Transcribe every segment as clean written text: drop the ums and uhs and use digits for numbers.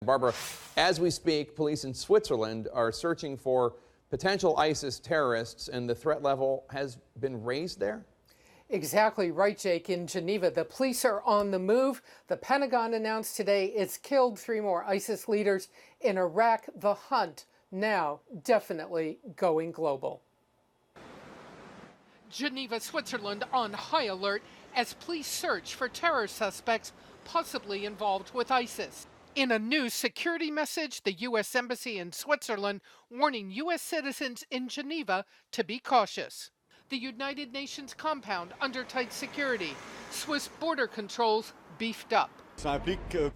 Barbara, as we speak, police in Switzerland are searching for potential ISIS terrorists, and the threat level has been raised there? Exactly right, Jake. In Geneva, the police are on the move. The Pentagon announced today it's killed 3 more ISIS leaders. In Iraq, the hunt now definitely going global. Geneva, Switzerland on high alert as police search for terror suspects possibly involved with ISIS. In a new security message, the U.S. Embassy in Switzerland warning U.S. citizens in Geneva to be cautious. The United Nations compound under tight security. Swiss border controls beefed up.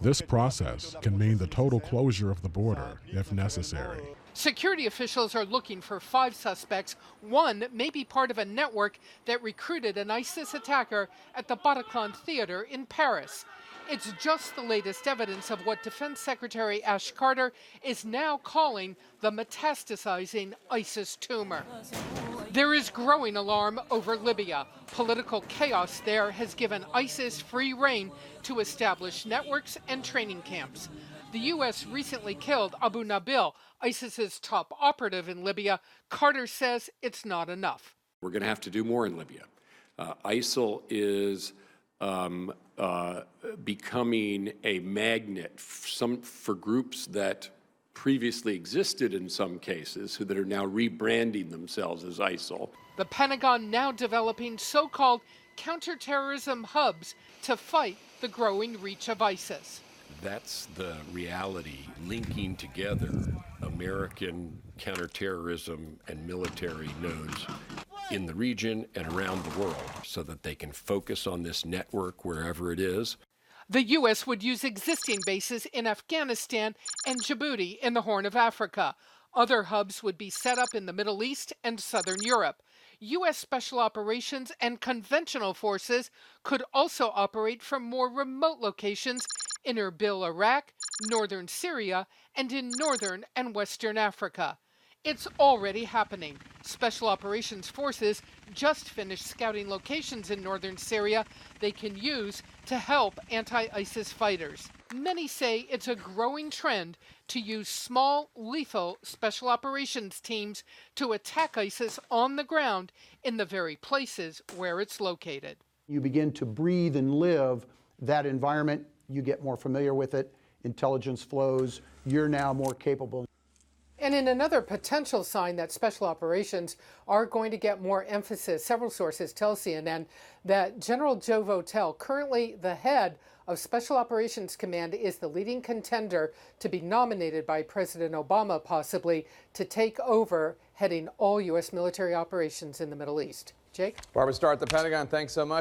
This process can mean the total closure of the border if necessary. Security officials are looking for 5 suspects. One may be part of a network that recruited an ISIS attacker at the Bataclan Theater in Paris. It's just the latest evidence of what Defense Secretary Ash Carter is now calling the metastasizing ISIS tumor. There is growing alarm over Libya. Political chaos there has given ISIS free rein to establish networks and training camps. The U.S. recently killed Abu Nabil, ISIS's top operative in Libya. Carter says it's not enough. We're going to have to do more in Libya. ISIL is becoming a magnet for groups that previously existed in some cases, that are now rebranding themselves as ISIL. The Pentagon now developing so-called counterterrorism hubs to fight the growing reach of ISIS. That's the reality, linking together American counterterrorism and military nodes in the region and around the world so that they can focus on this network wherever it is. The U.S. would use existing bases in Afghanistan and Djibouti in the Horn of Africa. Other hubs would be set up in the Middle East and Southern Europe. U.S. Special Operations and conventional forces could also operate from more remote locations in Erbil, Iraq, northern Syria, and in northern and western Africa. It's already happening. Special Operations Forces just finished scouting locations in northern Syria they can use to help anti-ISIS fighters. Many say it's a growing trend to use small, lethal Special Operations teams to attack ISIS on the ground in the very places where it's located. You begin to breathe and live that environment, you get more familiar with it, intelligence flows, you're now more capable. And in another potential sign that special operations are going to get more emphasis, several sources tell CNN that General Joe Votel, currently the head of Special Operations Command, is the leading contender to be nominated by President Obama, possibly, to take over heading all U.S. military operations in the Middle East. Jake? Barbara Starr at the Pentagon, thanks so much.